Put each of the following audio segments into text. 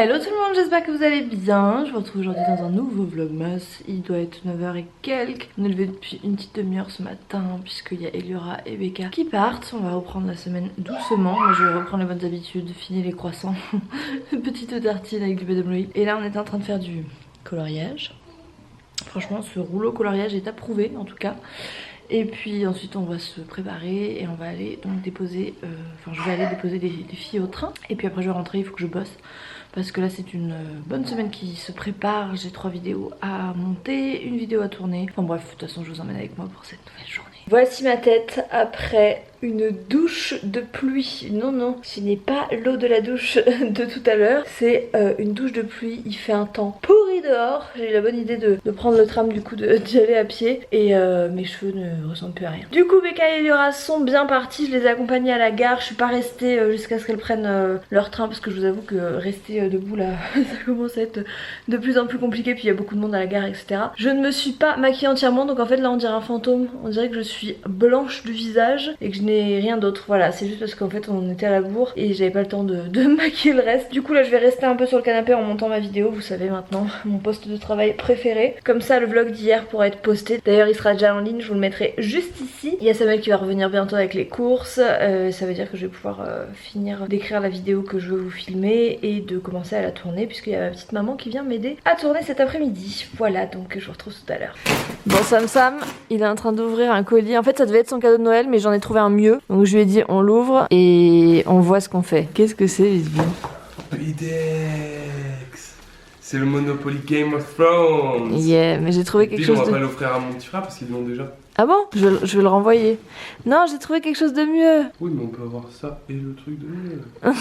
Hello tout le monde, j'espère que vous allez bien. Je vous retrouve aujourd'hui dans un nouveau vlogmas. Il doit être 9h et quelques. On est levé depuis une petite demi-heure ce matin puisqu'il y a Eliora et Becca qui partent. On va reprendre la semaine doucement. Moi je vais reprendre les bonnes habitudes, finir les croissants, petite tartine avec du beurre de brie. Et là on est en train de faire du coloriage. Franchement ce rouleau coloriage est approuvé en tout cas. Et puis ensuite on va se préparer et on va aller donc déposer, je vais aller déposer des filles au train. Et puis après je vais rentrer, il faut que je bosse. Parce que là c'est une bonne semaine qui se prépare. J'ai 3 vidéos à monter, une vidéo à tourner. Enfin bref, de toute façon je vous emmène avec moi pour cette nouvelle journée. Voici ma tête après une douche de pluie. Non, ce n'est pas l'eau de la douche de tout à l'heure. C'est une douche de pluie. Il fait un temps pourri dehors. J'ai eu la bonne idée de prendre le tram, du coup d'y aller à pied. Et mes cheveux ne ressemblent plus à rien. Du coup Becca et Eliora sont bien partis. Je les ai accompagnés à la gare. Je suis pas restée jusqu'à ce qu'elles prennent leur train. Parce que je vous avoue que rester debout là ça commence à être de plus en plus compliqué. Puis il y a beaucoup de monde à la gare, etc. Je ne me suis pas maquillée entièrement. Donc en fait là on dirait un fantôme. On dirait que je suis blanche du visage et que je n'ai rien d'autre. Voilà, c'est juste parce qu'en fait on était à la bourre et j'avais pas le temps de maquiller le reste. Du coup là je vais rester un peu sur le canapé en montant ma vidéo. Vous savez maintenant, mon poste de travail préféré. Comme ça le vlog d'hier pourra être posté. D'ailleurs il sera déjà en ligne, je vous le mettrai juste ici. Il y a Samuel qui va revenir bientôt avec les courses. Ça veut dire que je vais pouvoir finir d'écrire la vidéo que je veux vous filmer et de commencer à la tourner puisqu'il y a ma petite maman qui vient m'aider à tourner cet après-midi. Voilà, donc je vous retrouve tout à l'heure. Bon Sam, il est en train d'ouvrir un colis. En fait ça devait être son cadeau de Noël mais j'en ai trouvé un mieux. Donc je lui ai dit on l'ouvre et on voit ce qu'on fait. Qu'est-ce que c'est Lisbeth? Pidex. C'est le Monopoly Game of Thrones. Yeah, mais j'ai trouvé quelque chose on va de... pas l'offrir à mon petit frère parce qu'ils l'ont déjà. Ah bon? Je vais le renvoyer. Non, j'ai trouvé quelque chose de mieux. Oui mais on peut avoir ça et le truc de mieux.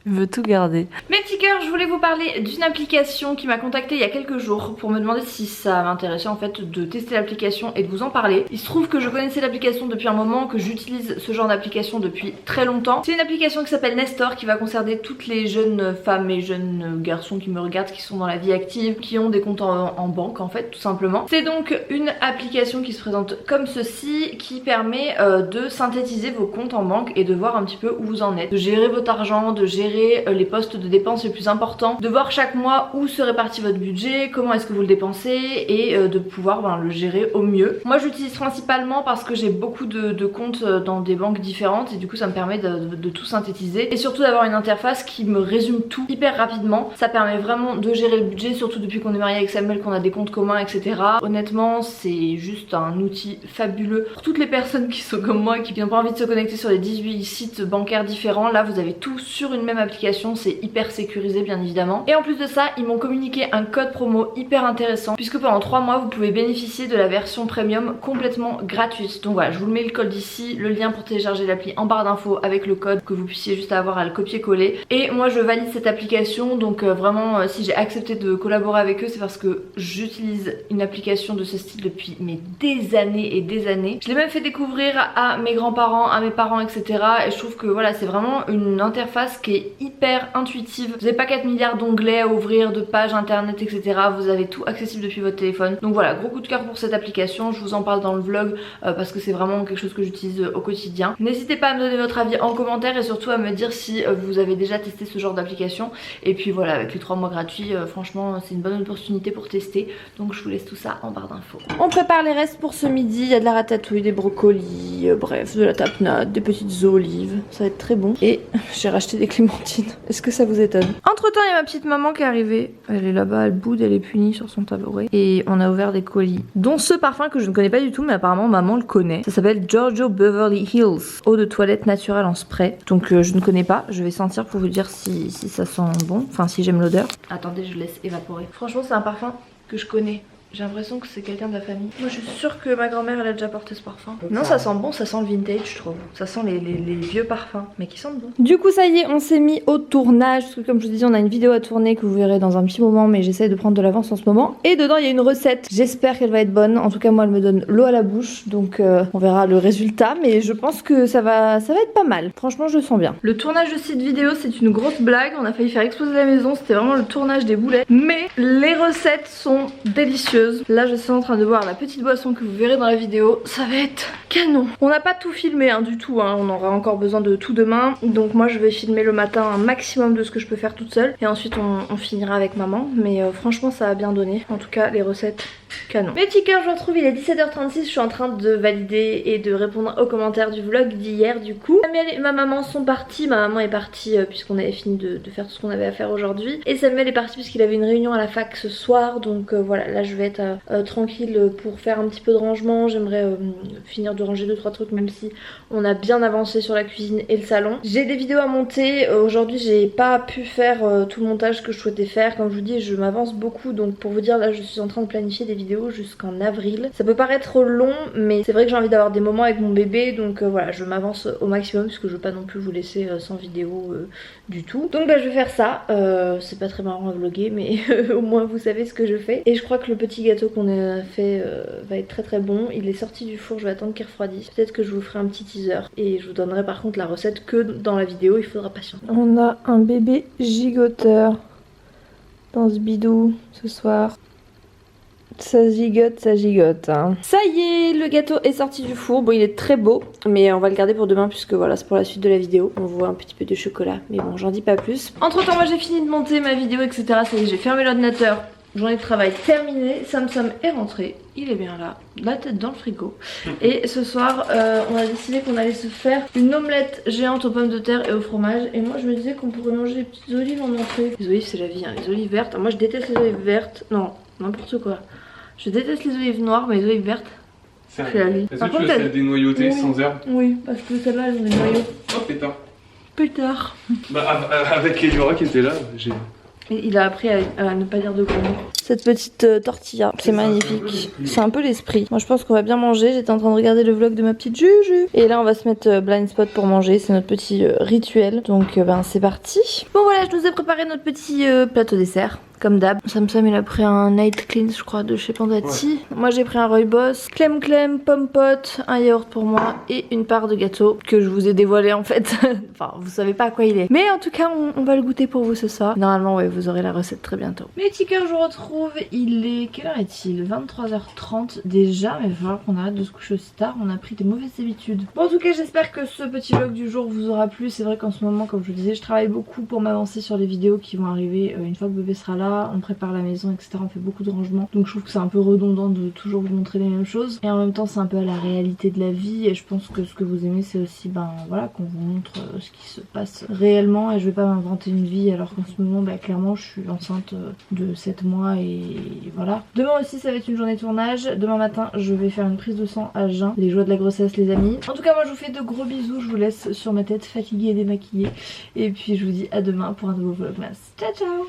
Je veux tout garder. Mes petits cœurs, je voulais vous parler d'une application qui m'a contactée il y a quelques jours pour me demander si ça m'intéressait en fait de tester l'application et de vous en parler. Il se trouve que je connaissais l'application depuis un moment, que j'utilise ce genre d'application depuis très longtemps. C'est une application qui s'appelle Nestor qui va concerner toutes les jeunes femmes et jeunes garçons qui me regardent, qui sont dans la vie active, qui ont des comptes en banque en fait tout simplement. C'est donc une application qui se présente comme ceci, qui permet de synthétiser vos comptes en banque et de voir un petit peu où vous en êtes, de gérer votre argent, de gérer les postes de dépenses les plus importants, de voir chaque mois où se répartit votre budget, comment est-ce que vous le dépensez et de pouvoir le gérer au mieux. Moi j'utilise principalement parce que j'ai beaucoup de comptes dans des banques différentes et du coup ça me permet de tout synthétiser et surtout d'avoir une interface qui me résume tout hyper rapidement. Ça permet vraiment de gérer le budget, surtout depuis qu'on est marié avec Samuel, qu'on a des comptes communs, etc. Honnêtement c'est juste un outil fabuleux pour toutes les personnes qui sont comme moi, qui n'ont pas envie de se connecter sur les 18 sites bancaires différents. Là vous avez tout sur une même application, c'est hyper sécurisé bien évidemment. Et en plus de ça, ils m'ont communiqué un code promo hyper intéressant puisque pendant 3 mois vous pouvez bénéficier de la version premium complètement gratuite. Donc voilà, je vous le mets le code ici, le lien pour télécharger l'appli en barre d'infos avec le code, que vous puissiez juste avoir à le copier-coller. Et moi je valide cette application, donc vraiment si j'ai accepté de collaborer avec eux, c'est parce que j'utilise une application de ce style depuis des années et des années. Je l'ai même fait découvrir à mes grands-parents, à mes parents, etc. Et je trouve que voilà, c'est vraiment une interface qui est hyper intuitive. Vous n'avez pas 4 milliards d'onglets à ouvrir, de pages internet, etc. Vous avez tout accessible depuis votre téléphone. Donc voilà, gros coup de cœur pour cette application. Je vous en parle dans le vlog parce que c'est vraiment quelque chose que j'utilise au quotidien. N'hésitez pas à me donner votre avis en commentaire et surtout à me dire si vous avez déjà testé ce genre d'application. Et puis voilà, avec les 3 mois gratuits, franchement c'est une bonne opportunité pour tester. Donc je vous laisse tout ça en barre d'infos. On prépare les restes pour ce midi. Il y a de la ratatouille, des brocolis, bref, de la tapenade, des petites olives. Ça va être très bon. Et j'ai racheté des clémentines. Est-ce que ça vous étonne? Entre temps, il y a ma petite maman qui est arrivée. Elle est là-bas, elle boude, elle est punie sur son tabouret. Et on a ouvert des colis, dont ce parfum que je ne connais pas du tout, mais apparemment maman le connaît. Ça s'appelle Giorgio Beverly Hills, eau de toilette naturelle en spray. Donc je ne connais pas. Je vais sentir pour vous dire si ça sent bon, enfin si j'aime l'odeur. Attendez, je laisse évaporer. Franchement, c'est un parfum que je connais. J'ai l'impression que c'est quelqu'un de la famille. Moi je suis sûre que ma grand-mère elle a déjà porté ce parfum. Non ça sent bon, ça sent le vintage je trouve. Ça sent les vieux parfums mais qui sentent bon. Du coup ça y est, on s'est mis au tournage. Parce que comme je vous disais on a une vidéo à tourner que vous verrez dans un petit moment. Mais j'essaie de prendre de l'avance en ce moment. Et dedans il y a une recette. J'espère qu'elle va être bonne. En tout cas moi elle me donne l'eau à la bouche. Donc on verra le résultat. Mais je pense que ça va être pas mal. Franchement je le sens bien. Le tournage de cette vidéo c'est une grosse blague. On a failli faire exploser la maison. C'était vraiment le tournage des boulettes. Mais les recettes sont délicieuses. délicieuse. Là je suis en train de boire la petite boisson que vous verrez dans la vidéo. Ça va être canon. On n'a pas tout filmé hein, du tout hein. On aura encore besoin de tout demain. Donc moi je vais filmer le matin un maximum de ce que je peux faire toute seule. Et ensuite on finira avec maman. Mais franchement ça a bien donné. En tout cas les recettes canon. Mes petits cœurs, je vous retrouve, il est 17h36. Je suis en train de valider et de répondre aux commentaires du vlog d'hier du coup. Samuel et ma maman sont partis. Ma maman est partie puisqu'on avait fini de faire tout ce qu'on avait à faire aujourd'hui. Et Samuel est parti puisqu'il avait une réunion à la fac ce soir. Donc voilà, là je vais être tranquille pour faire un petit peu de rangement. J'aimerais finir de ranger 2-3 trucs même si on a bien avancé sur la cuisine et le salon. J'ai des vidéos à monter. Aujourd'hui j'ai pas pu faire tout le montage que je souhaitais faire. Comme je vous dis, je m'avance beaucoup. Donc pour vous dire, là je suis en train de planifier des vidéos jusqu'en avril. Ça peut paraître long mais c'est vrai que j'ai envie d'avoir des moments avec mon bébé. Donc voilà, je m'avance au maximum puisque je veux pas non plus vous laisser sans vidéo du tout. Donc bah je vais faire ça. C'est pas très marrant à vlogger mais au moins vous savez ce que je fais. Et je crois que le petit gâteau qu'on a fait va être très très bon. Il est sorti du four, je vais attendre qu'il refroidisse. Peut-être que je vous ferai un petit teaser et je vous donnerai par contre la recette que dans la vidéo, il faudra patienter. On a un bébé gigoteur dans ce bidou ce soir. Ça gigote hein. Ça y est, le gâteau est sorti du four. Bon il est très beau mais on va le garder pour demain puisque voilà c'est pour la suite de la vidéo. On voit un petit peu de chocolat mais bon j'en dis pas plus. Entre temps moi j'ai fini de monter ma vidéo etc. Ça y est, j'ai fermé l'ordinateur. Journée de travail terminée, Sam est rentré, il est bien là, la tête dans le frigo. Et ce soir on a décidé qu'on allait se faire une omelette géante aux pommes de terre et au fromage. Et moi je me disais qu'on pourrait manger des petites olives en entrée. Les olives c'est la vie hein, les olives vertes. Moi je déteste les olives vertes, non n'importe quoi. Je déteste les olives noires mais les olives vertes c'est la vie. Est-ce que tu veux celle dénoyautée sans herbe? Oui parce que celle-là elles ont des noyaux. Oh pétard. Pétard. Bah avec Eliora qui était là, j'ai... Il a appris à ne pas dire de gros mots. Cette petite tortilla, c'est magnifique. C'est un peu l'esprit. Moi je pense qu'on va bien manger. J'étais en train de regarder le vlog de ma petite Juju. Et là on va se mettre blind spot pour manger. C'est notre petit rituel. Donc ben c'est parti. Bon voilà, je nous ai préparé notre petit plateau dessert. Comme d'hab. Sam il a pris un night clean je crois de chez Pandati. Ouais. Moi j'ai pris un Rooibos, clem, pomme pote, un yaourt pour moi et une part de gâteau que je vous ai dévoilé en fait. Enfin vous savez pas à quoi il est. Mais en tout cas on va le goûter pour vous ce soir. Normalement ouais vous aurez la recette très bientôt. Mes petits cœurs, je vous retrouve. Il est... Quelle heure est-il? 23h30 déjà. Mais il va falloir qu'on arrête de se coucher aussi tard. On a pris des mauvaises habitudes. Bon en tout cas j'espère que ce petit vlog du jour vous aura plu. C'est vrai qu'en ce moment comme je vous disais je travaille beaucoup pour m'avancer sur les vidéos qui vont arriver une fois que bébé sera là. On prépare la maison etc, on fait beaucoup de rangements donc je trouve que c'est un peu redondant de toujours vous montrer les mêmes choses et en même temps c'est un peu à la réalité de la vie et je pense que ce que vous aimez c'est aussi ben voilà qu'on vous montre ce qui se passe réellement et je vais pas m'inventer une vie alors qu'en ce moment bah clairement je suis enceinte de 7 mois et voilà. Demain aussi ça va être une journée de tournage, demain matin je vais faire une prise de sang à jeun, les joies de la grossesse les amis. En tout cas moi je vous fais de gros bisous, je vous laisse sur ma tête fatiguée et démaquillée et puis je vous dis à demain pour un nouveau vlogmas. Ciao ciao.